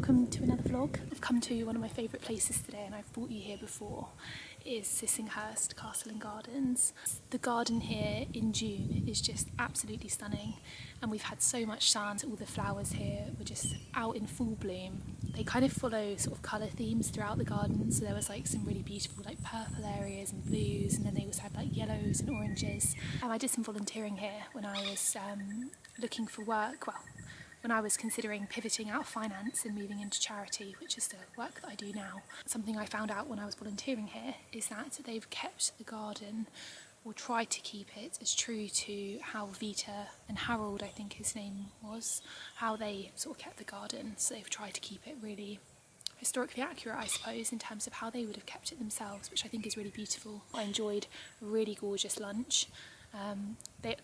welcome to another vlog. I've come to one of my favourite places today and I've brought you here before. It is Sissinghurst Gardens. The garden here in June is just absolutely stunning and we've had so much sun. All the flowers here were just out in full bloom. They kind of follow sort of colour themes throughout the garden, so there was like some really beautiful like purple areas and blues, and then they also had like yellows and oranges. I did some volunteering here when I was looking for work, when I was considering pivoting out of finance and moving into charity, which is the work that I do now. Something I found out when I was volunteering here is that they've kept the garden, or tried to keep it, as true to how Vita and Harold, I think his name was, how they sort of kept the garden. So they've tried to keep it really historically accurate, I suppose, in terms of how they would have kept it themselves, which I think is really beautiful. I enjoyed a really gorgeous lunch.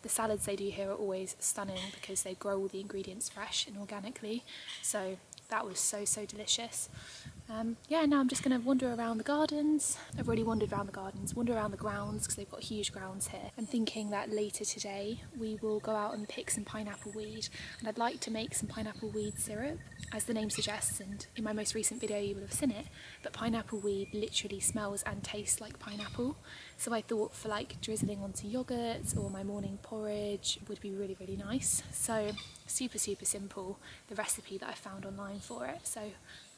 The salads they do here are always stunning because they grow all the ingredients fresh and organically, so that was so delicious. Yeah, now I'm just going to wander around the gardens. I've already wandered around the gardens, wander around the grounds because they've got huge grounds here. I'm thinking that later today we will go out and pick some pineapple weed, and I'd like to make some pineapple weed syrup, as the name suggests, and in my most recent video you will have seen it, but pineapple weed literally smells and tastes like pineapple. So I thought for like drizzling onto yoghurt or my morning porridge would be really nice. So super simple, the recipe that I found online for it. So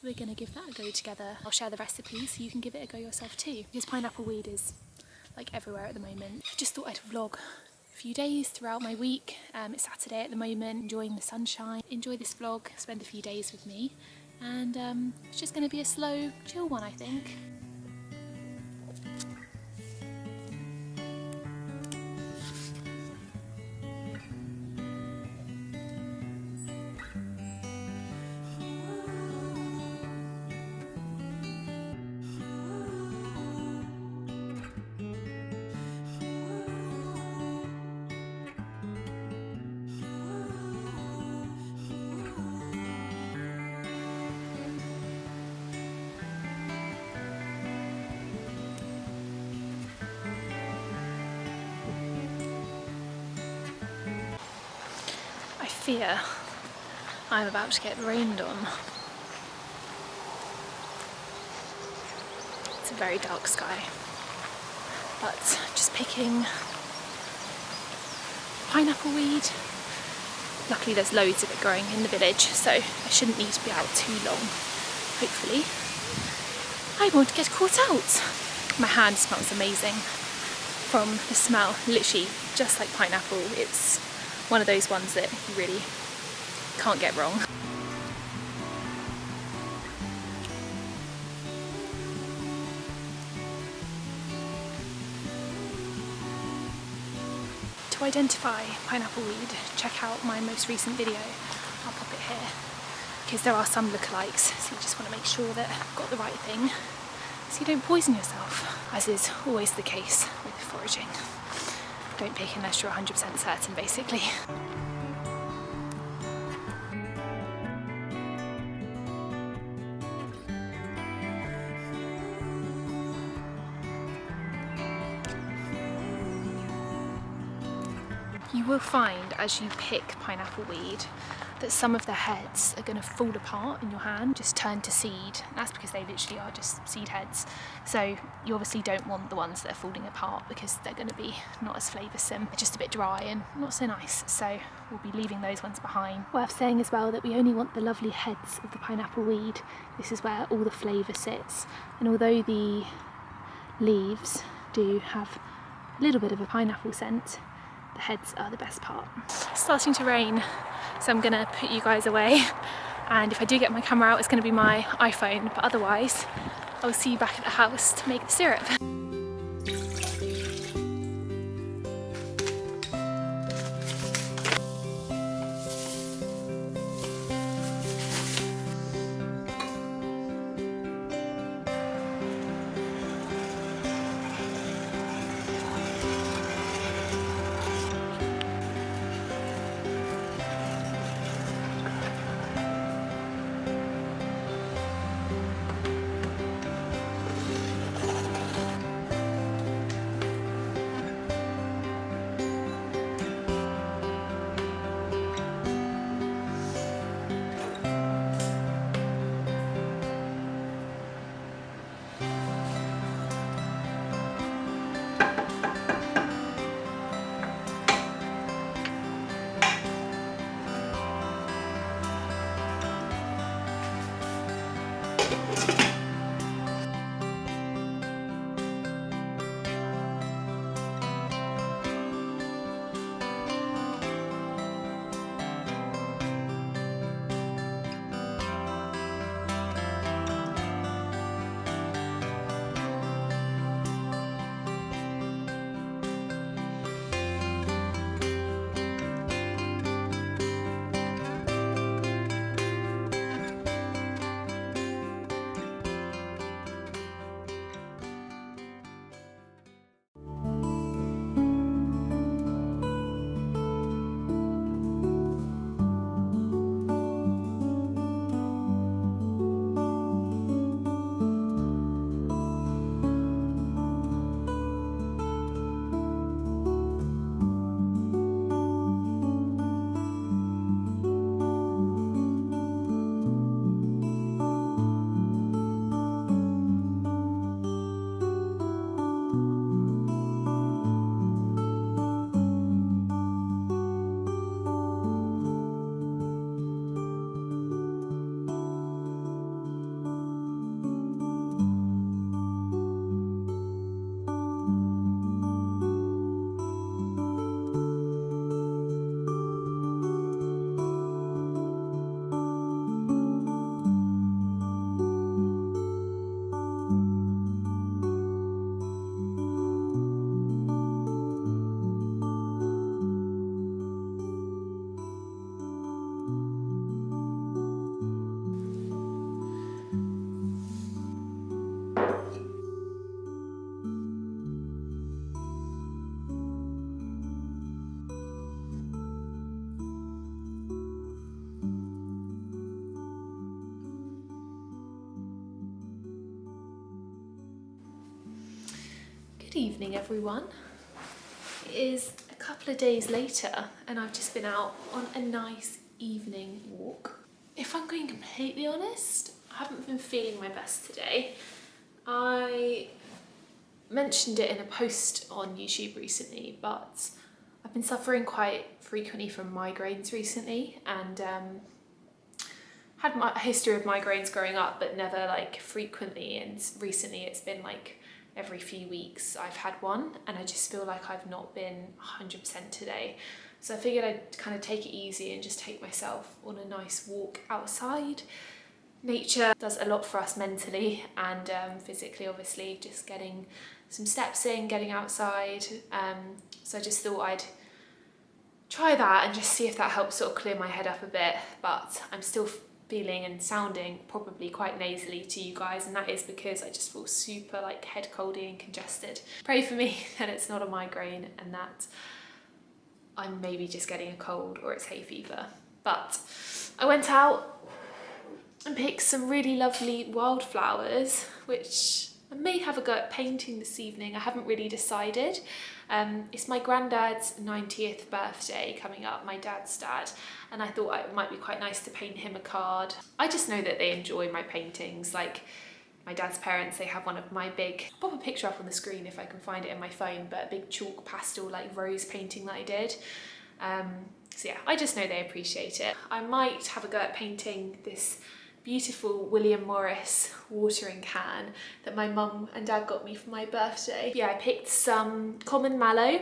we're going to give that a go together. I'll share the recipe so you can give it a go yourself too, because pineapple weed is like everywhere at the moment. I just thought I'd vlog a few days throughout my week. It's Saturday at the moment, enjoying the sunshine. Enjoy this vlog, spend a few days with me, and it's just going to be a slow, chill one, I think. I fear I'm about to get rained on. It's a very dark sky, but just picking pineapple weed. Luckily there's loads of it growing in the village, so I shouldn't need to be out too long. Hopefully I won't get caught out. My hand smells amazing from the smell, literally just like pineapple. It's one of those ones that you really can't get wrong. To identify pineapple weed, check out my most recent video. I'll pop it here, because there are some lookalikes, so you just want to make sure that I've got the right thing so you don't poison yourself, as is always the case with foraging. Don't pick unless you're 100% certain, basically. You will find as you pick pineapple weed that some of the heads are going to fall apart in your hand, just turn to seed. That's because they literally are just seed heads. So you obviously don't want the ones that are falling apart because they're going to be not as flavoursome, just a bit dry and not so nice. So we'll be leaving those ones behind. Worth saying as well that we only want the lovely heads of the pineapple weed. This is where all the flavour sits. And although the leaves do have a little bit of a pineapple scent, the heads are the best part. It's starting to rain, so I'm gonna put you guys away, and if I do get my camera out it's gonna be my iPhone, but otherwise I'll see you back at the house to make the syrup. Good evening everyone. It is a couple of days later and I've just been out on a nice evening walk. If I'm being completely honest, I haven't been feeling my best today. I mentioned it in a post on YouTube recently, but I've been suffering quite frequently from migraines recently, and had a history of migraines growing up, but never like frequently, and recently it's been like every few weeks I've had one, and I just feel like I've not been 100% today. So I figured I'd kind of take it easy and just take myself on a nice walk outside. Nature does a lot for us mentally and physically, obviously, just getting some steps in, getting outside. So I just thought I'd try that and just see if that helps sort of clear my head up a bit, but I'm still feeling and sounding probably quite nasally to you guys, and that is because I just feel super like head coldy and congested. Pray for me that it's not a migraine and that I'm maybe just getting a cold or it's hay fever. But I went out and picked some really lovely wildflowers, which I may have a go at painting this evening. I haven't really decided. It's my granddad's 90th birthday coming up, my dad's dad, and I thought it might be quite nice to paint him a card. I just know that they enjoy my paintings. Like my dad's parents, they have one of my big, I'll pop a picture up on the screen if I can find it in my phone, but a big chalk pastel like rose painting that I did. So yeah, I just know they appreciate it. I might have a go at painting this beautiful William Morris watering can that my mum and dad got me for my birthday. Yeah, I picked some common mallow,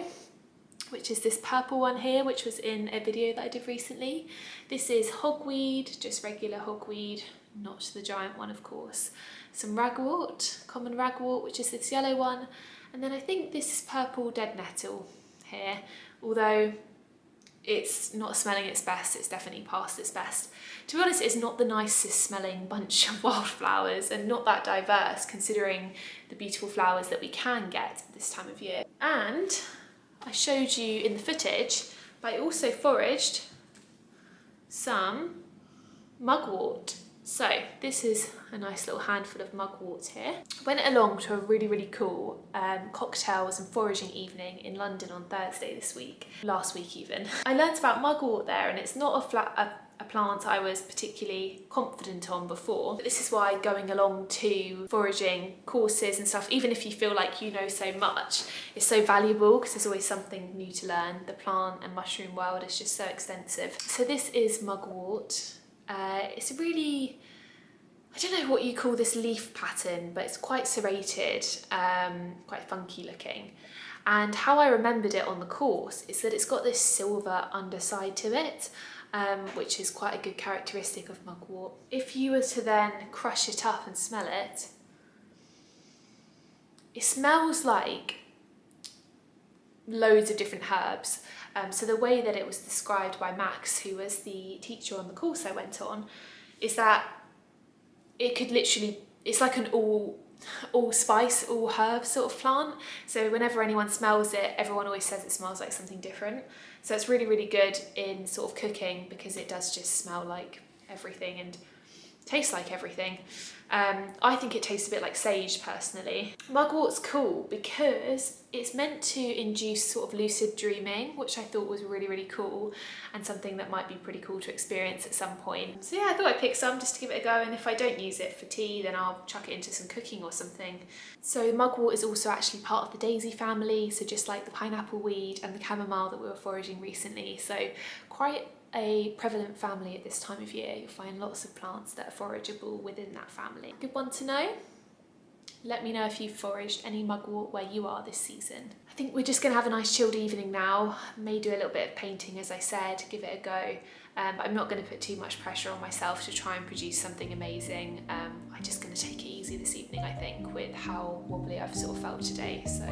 which is this purple one here, which was in a video that I did recently. This is hogweed, just regular hogweed, not the giant one of course. Some ragwort, common ragwort, which is this yellow one. And then I think this is purple dead nettle here, although it's not smelling its best, it's definitely past its best. To be honest, it's not the nicest smelling bunch of wildflowers and not that diverse considering the beautiful flowers that we can get this time of year. And I showed you in the footage, but I also foraged some mugwort. So this is a nice little handful of mugwort here. Went along to a really cool cocktails and foraging evening in London on Thursday this week, last week even. I learnt about mugwort there, and it's not a plant I was particularly confident on before. But this is why going along to foraging courses and stuff, even if you feel like you know so much, is so valuable because there's always something new to learn. The plant and mushroom world is just so extensive. So this is mugwort. It's a really, I don't know what you call this leaf pattern, but it's quite serrated, quite funky looking. And how I remembered it on the course is that it's got this silver underside to it, which is quite a good characteristic of mugwort. If you were to then crush it up and smell it, it smells like loads of different herbs. So the way that it was described by Max, who was the teacher on the course I went on, is that it could literally, it's like an all spice, all herb sort of plant. So whenever anyone smells it, everyone always says it smells like something different. So it's really good in sort of cooking because it does just smell like everything and tastes like everything. I think it tastes a bit like sage personally. Mugwort's cool because it's meant to induce sort of lucid dreaming, which I thought was really cool and something that might be pretty cool to experience at some point. So yeah, I thought I'd pick some just to give it a go, and if I don't use it for tea, then I'll chuck it into some cooking or something. So mugwort is also actually part of the daisy family, so just like the pineapple weed and the chamomile that we were foraging recently. So quite a prevalent family at this time of year. You'll find lots of plants that are forageable within that family. Good one to know. Let me know if you've foraged any mugwort where you are this season. I think we're just gonna have a nice chilled evening now. May do a little bit of painting, as I said, give it a go. But I'm not gonna put too much pressure on myself to try and produce something amazing. I'm just gonna take it easy this evening, I think, with how wobbly I've sort of felt today. So